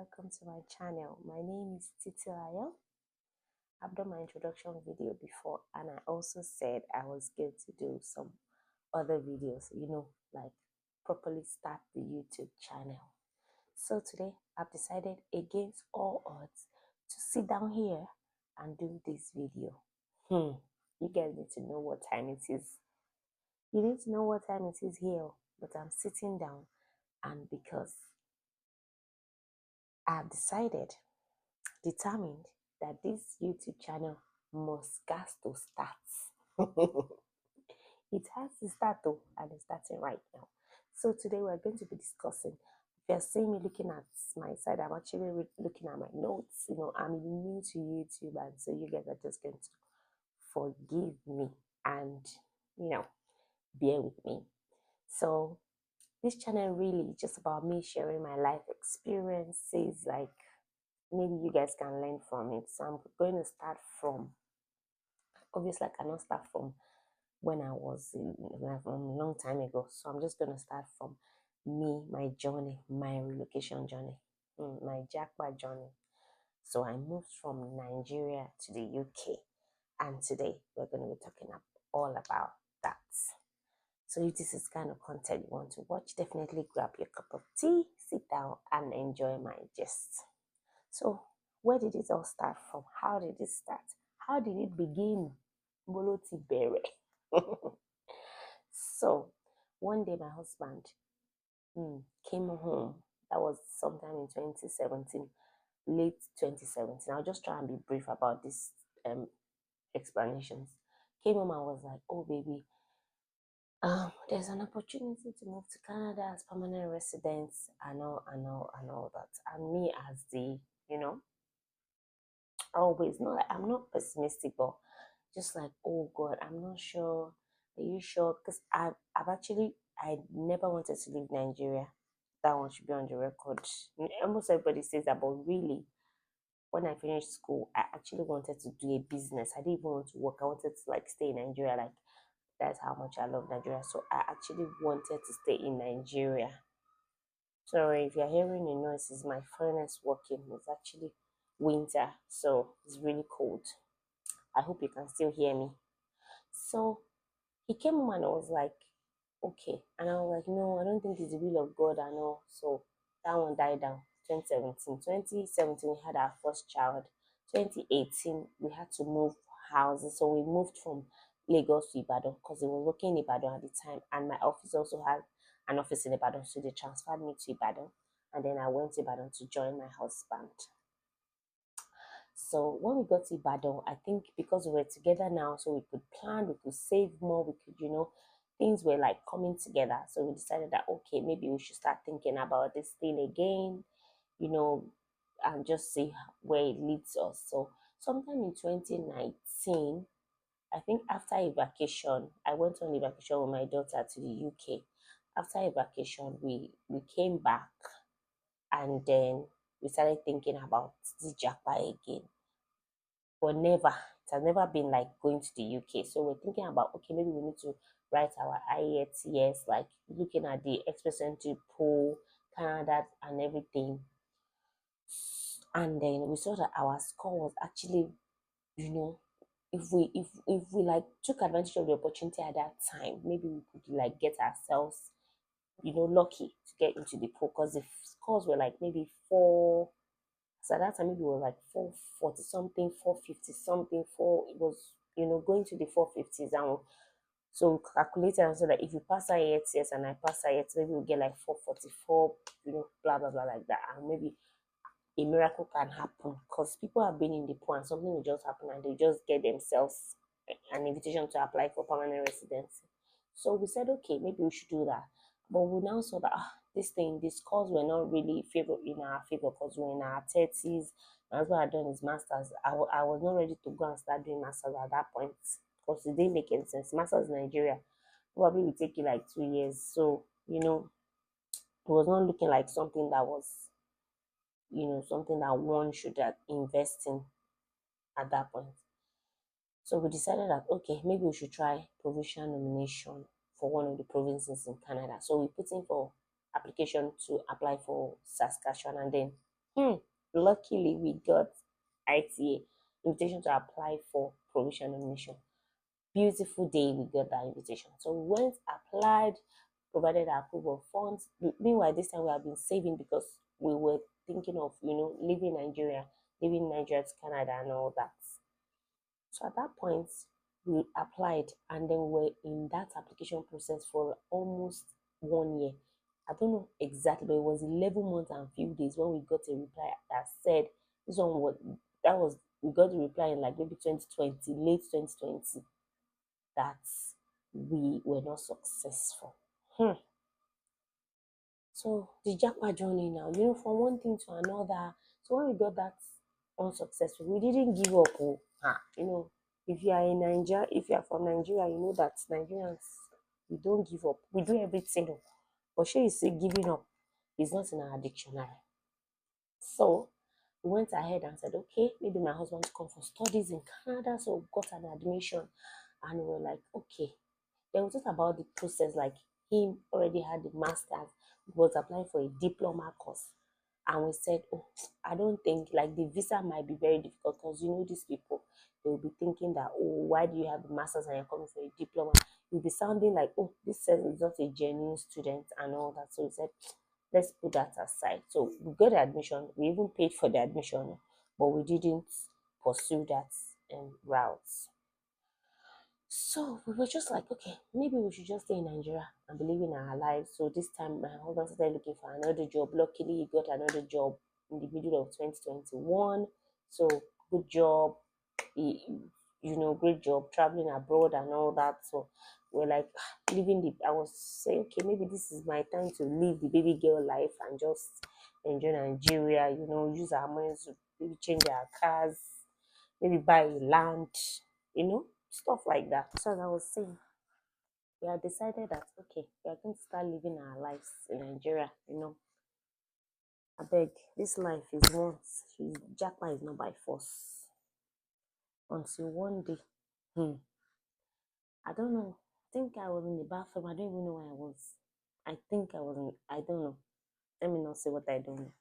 welcome to my channel. My name is Titilayo. I've done my introduction video before, and I also said I was going to do some other videos, like properly start the YouTube channel. So today I've decided against all odds to sit down here and do this video. You guys need to know what time it is. You need to know what time it is here, but I'm sitting down, and because I've determined that this YouTube channel must gas to start. It has to start though, and it's starting right now. So today we're going to be discussing. If you're seeing me looking at my side, I'm actually looking at my notes. I'm new to YouTube, and so you guys are just going to forgive me and bear with me. So this channel really is just about me sharing my life experiences, like maybe you guys can learn from it. So I'm going to start from, obviously I cannot start from when I was from a long time ago. So I'm just going to start from me, my journey, my relocation journey, my Jackpot journey. So I moved from Nigeria to the UK, and today we're going to be talking all about that. So if this is kind of content you want to watch, definitely grab your cup of tea, sit down and enjoy my gist. So where did it all start from? How did it start? How did it begin? Boloti Bere. So one day my husband came home. That was sometime in 2017, late 2017. I'll just try and be brief about these explanations. Came home and was like, "Oh baby, there's an opportunity to move to Canada as permanent residents and all that." And me as the, always not like, I'm not pessimistic, but just like, oh God, I'm not sure. Are you sure? Because I never wanted to leave Nigeria. That one should be on the record. Almost everybody says that, but really, when I finished school, I actually wanted to do a business. I didn't even want to work. I wanted to like stay in Nigeria. Like that's how much I love Nigeria. So I actually wanted to stay in Nigeria. Sorry if you're hearing the noise, it's my furnace working. It's actually winter, so it's really cold. I hope you can still hear me. So he came home and I was like, okay. And I was like, no, I don't think it's the will of God. I know. So that one died down. 2017, we had our first child. 2018, we had to move houses. So we moved from Lagos to Ibadan because he was working in Ibadan at the time. And my office also had an office in Ibadan. So they transferred me to Ibadan. And then I went to Ibadan to join my husband. So when we got to Ibadan, I think because we were together now, so we could plan, we could save more, we could, things were like coming together. So we decided that, okay, maybe we should start thinking about this thing again, and just see where it leads us. So sometime in 2019, I think after a vacation, I went on a vacation with my daughter to the UK. After a vacation, we came back, and then we started thinking about the Japa again. But never, it has never been like going to the UK. So we're thinking about, okay, maybe we need to write our IELTS, like looking at the Express Entry pool, Canada and everything. And then we saw that our score was actually, if we like took advantage of the opportunity at that time, maybe we could like get ourselves, lucky to get into the pool, because the scores were like maybe four. So at that time, maybe it was like 440 something, 450 something, it was, going to the 450s. And so we calculated and said that if you pass IELTS and I pass IELTS, maybe we'll get like 444, blah, blah, blah, like that. And maybe a miracle can happen, because people have been in the pool and something will just happen and they just get themselves an invitation to apply for permanent residency. So we said, okay, maybe we should do that. But we now saw that these scores were not really in our favor, because we're in our 30s. My husband had done his master's. I was not ready to go and start doing master's at that point, because it didn't make any sense. Master's in Nigeria probably will take you like 2 years. So, it was not looking like something that was, something that one should invest in at that point. So we decided that, okay, maybe we should try provincial nomination for one of the provinces in Canada. So we put in for application to apply for Saskatchewan, and then Hmm. Luckily, we got ITA invitation to apply for provisional admission. Beautiful day, we got that invitation. So we went, applied, provided our proof of funds. Meanwhile, this time we have been saving because we were thinking of, leaving Nigeria, leaving Nigeria to Canada and all that. So at that point, we applied and then we were in that application process for almost 1 year. I don't know exactly, but it was 11 months and few days when we got a reply that said this one was that was we got the reply in like maybe 2020, late 2020, that we were not successful. Hmm. So the Japa journey now, from one thing to another. So when we got that unsuccessful, we didn't give up. Oh. If you are in Nigeria, if you are from Nigeria, you know that Nigerians, we don't give up. We do everything. Oh. But sure, you say giving up is not in our dictionary. So we went ahead and said, okay, maybe my husband to come for studies in Canada. So we got an admission, and we were like, okay. Then we talked about the process, like him already had the master's, was applying for a diploma course. And we said, oh, I don't think like the visa might be very difficult because these people, they will be thinking that, oh, why do you have the master's and you're coming for a diploma? You'll be sounding like, oh, this says is not a genuine student and all that. So we said, let's put that aside. So we got the admission, we even paid for the admission, but we didn't pursue that route. So we were just like, okay, maybe we should just stay in Nigeria and be living our lives. So this time my husband started looking for another job. Luckily, he got another job in the middle of 2021. So good job, he, great job traveling abroad and all that. So we're like living the. I was saying, okay, maybe this is my time to live the baby girl life and just enjoy Nigeria. Use our money to maybe change our cars, maybe buy land, stuff like that. So as I was saying, we had decided that okay, we are going to start living our lives in Nigeria. I beg, this life is once. Jackpot is not by force. Until one day, I don't know. I think I was in the bathroom. I don't even know where I was. I think I was in. I don't know. Let me not say what I don't know.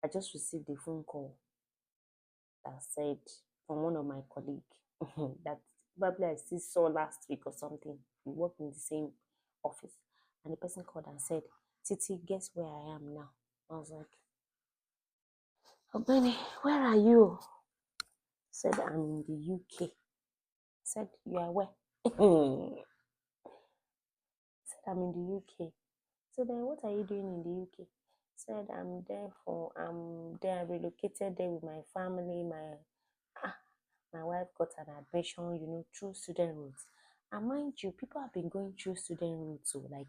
I just received a phone call that said from one of my colleagues that probably I still saw last week or something. We work in the same office. And the person called and said, Titi, guess where I am now? I was like, oh, Benny, where are you? Said, I'm in the UK. Said, you are where? Said, I'm in the UK. So then what are you doing in the UK? Said, I'm there, I relocated there with my family. My wife got an admission, through student routes. And mind you, people have been going through student routes. So like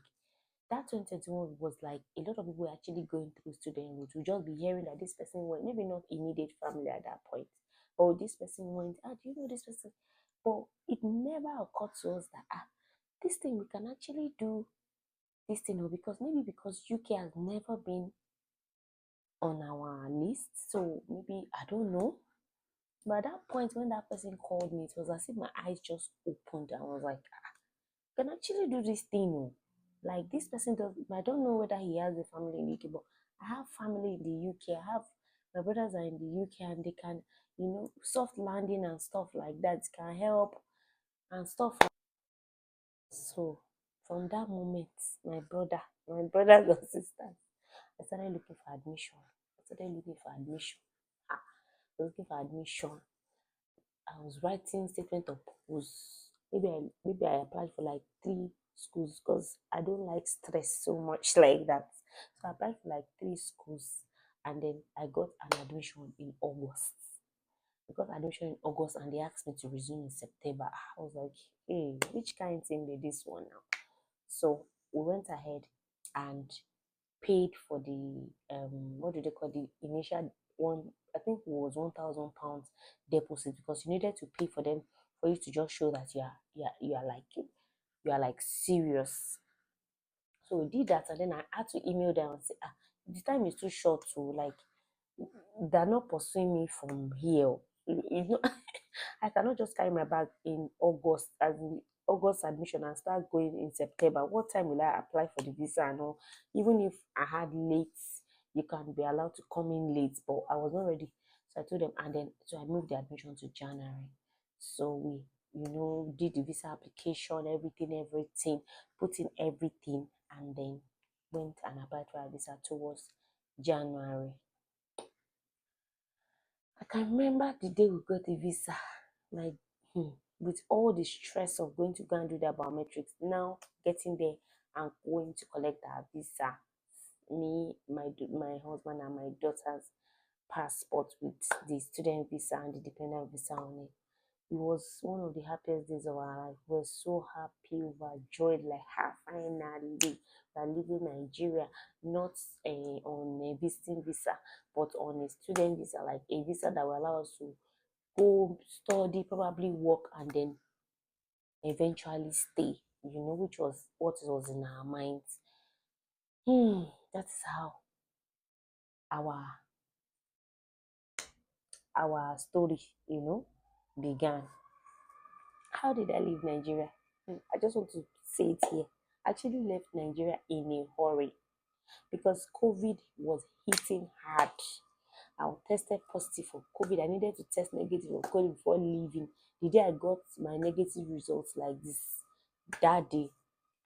that 2021 was like a lot of people were actually going through student routes. We just be hearing that this person went, maybe not immediate family at that point, but this person went, do you know this person? But it never occurred to us that this thing we can actually do this thing, because maybe because UK has never been on our list. So maybe I don't know. But at that point when that person called me, it was as if my eyes just opened. I was like, I can actually do this thing. Oh. Like this person does. I don't know whether he has a family in the UK, but I have family in the UK. I have my brothers are in the UK, and they can, soft landing and stuff like that can help and stuff. So from that moment, my brothers and sisters, I started looking for admission. I started looking for admission. Ah, I was looking for admission. I was writing statement of purpose. Maybe I applied for like 3 schools because I don't like stress so much like that. So I applied for like 3 schools, and then I got an admission in August. I got admission in August and they asked me to resume in September. I was like, hey, which kind of thing did this one now? So we went ahead and paid for the what do they call the initial one? I think it was £1,000 deposit because you needed to pay for them for you to just show that you are like serious. So we did that, and then I had to email them and say, the time is too short to like they're not pursuing me from here. I cannot just carry my bag in August as in August admission and start going in September. What time will I apply for the visa and all? Even if I had late, you can be allowed to come in late, but I was not ready. So I told them, and then so I moved the admission to January. So we, did the visa application, everything, put in everything, and then went and applied for a visa towards January. I can remember the day we got the visa, like with all the stress of going to go and do the biometrics, now getting there and going to collect our visa. Me, my husband, and my daughter's passport with the student visa and the dependent visa on it. It was one of the happiest days of our life. We were so happy, overjoyed, like, finally, we are leaving Nigeria, not on a visiting visa, but on a student visa, like a visa that will allow us to go study, probably work, and then eventually stay, which was what was in our minds. That's how our story, began. How did I leave Nigeria? I just want to say it here. I actually left Nigeria in a hurry because COVID was hitting hard. I tested positive for COVID. I needed to test negative for COVID before leaving. The day I got my negative results like this, that day,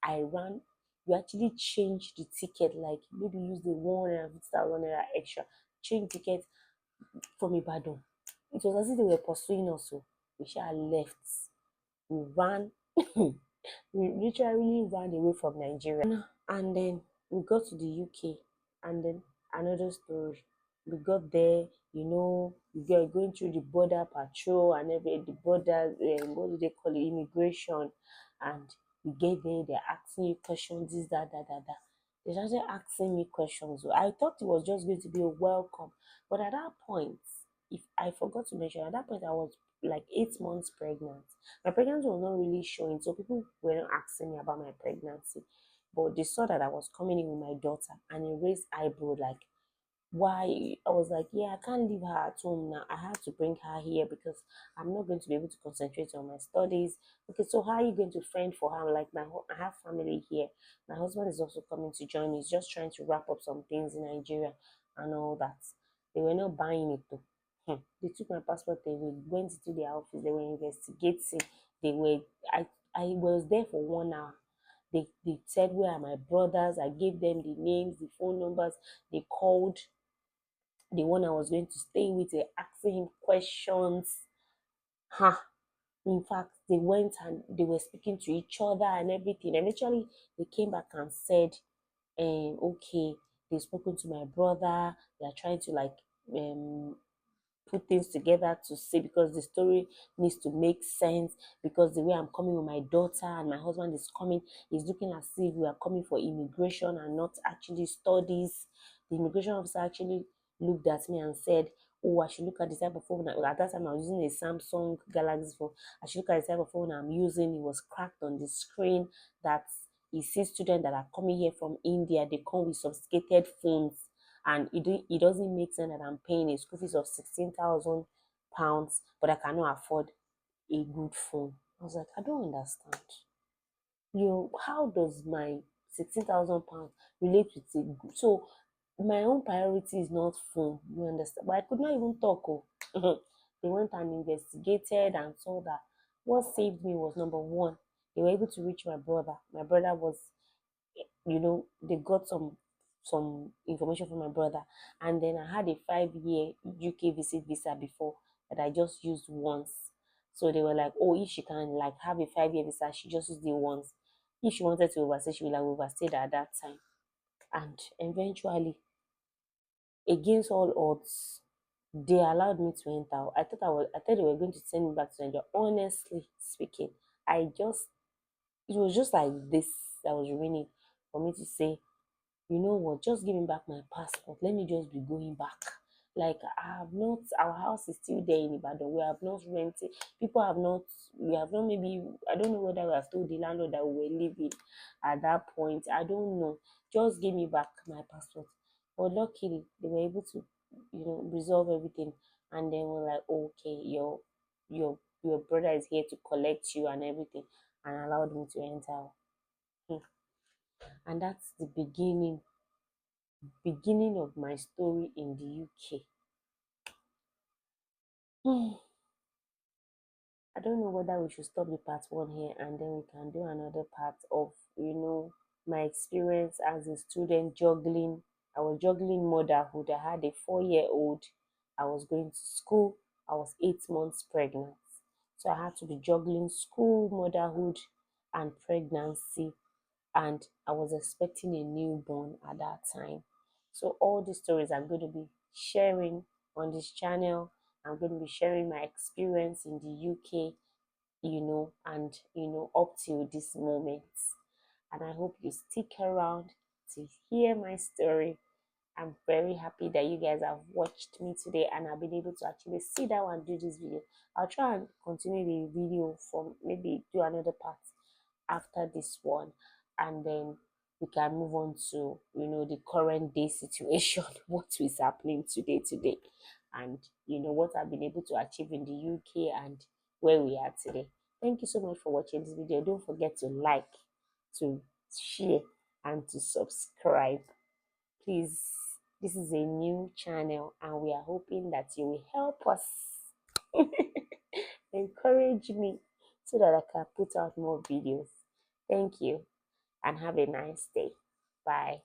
I ran. We actually changed the ticket, like maybe use the 150,000 naira extra, change ticket from Ibadan. It was as if they were pursuing us, so we shall left. We ran, we literally ran away from Nigeria. And then we got to the UK, and then another story. We got there, we get going through the border patrol and the border, what do they call it, immigration, and we get there, they're asking you questions, this, that. They started asking me questions. So I thought it was just going to be a welcome, but at that point, if I forgot to mention, at that point I was like 8 months pregnant. My pregnancy was not really showing, so people were not asking me about my pregnancy. But they saw that I was coming in with my daughter, and he raised eyebrow like, why? I was like, yeah, I can't leave her at home now. I have to bring her here because I'm not going to be able to concentrate on my studies. Okay, so how are you going to fend for her? Like, I have family here. My husband is also coming to join me. He's just trying to wrap up some things in Nigeria and all that. They were not buying it though. They took my passport. They went to their office. They were investigating. They were. I was there for 1 hour. They said, where are my brothers? I gave them the names, the phone numbers. They called the one I was going to stay with. They asking him questions. Ha! In fact, they went and they were speaking to each other and everything. Eventually, they came back and said, okay, they've spoken to my brother. They are trying to like put things together to see, because the story needs to make sense, because the way I'm coming with my daughter and my husband is coming is looking as if we are coming for immigration and not actually studies. The immigration officer actually looked at me and said, oh, I should look at the type of phone. At that time I was using a Samsung Galaxy phone. I should look at the type of phone I'm using. It was cracked on the screen. That he sees students that are coming here from India, they come with sophisticated phones, and it doesn't make sense that I'm paying a school fees of 16,000 pounds, but I cannot afford a good phone. I was like, I don't understand. How does my 16,000 pounds relate with a good? So my own priority is not phone. You understand? But I could not even talk. Oh, they went and investigated and saw that what saved me was, number one, they were able to reach my brother. My brother was, they got some information from my brother, and then I had a 5 year UK visit visa before that I just used once. So they were like, oh, if she can like have a 5 year visa, she just used it once. If she wanted to overstay, she will have overstayed at that time. And eventually, against all odds, they allowed me to enter. I thought they were going to send me back to Nigeria. Honestly speaking, I just it was just like this that was remaining for me to say, you know what, just give me back my passport. Let me just be going back. Like, I have not, our house is still there in Ibadan. We have not rented. People have not, we have not, maybe, I don't know whether we have told the landlord that we were living at that point. I don't know. Just give me back my passport. But luckily, they were able to, resolve everything. And then we're like, okay, your brother is here to collect you and everything, and allowed me to enter. Hmm. And that's the beginning beginning of my story in the UK. I don't know whether we should stop the part one here and then we can do another part of, my experience as a student juggling. I was juggling motherhood. I had a 4-year-old. I was going to school. I was 8 months pregnant. So I had to be juggling school, motherhood, and pregnancy. And I was expecting a newborn at that time. So all these stories I'm going to be sharing on this channel. I'm going to be sharing my experience in the UK, and up till this moment. And I hope you stick around to hear my story. I'm very happy that you guys have watched me today and I've been able to actually sit down and do this video. I'll try and continue the video from maybe do another part after this one, and then we can move on to the current day situation, what is happening today, and what I've been able to achieve in the UK and where we are today. Thank you so much for watching this video. Don't forget to like, to share, and to subscribe, please. This is a new channel and we are hoping that you will help us encourage me so that I can put out more videos. Thank you and have a nice day. Bye.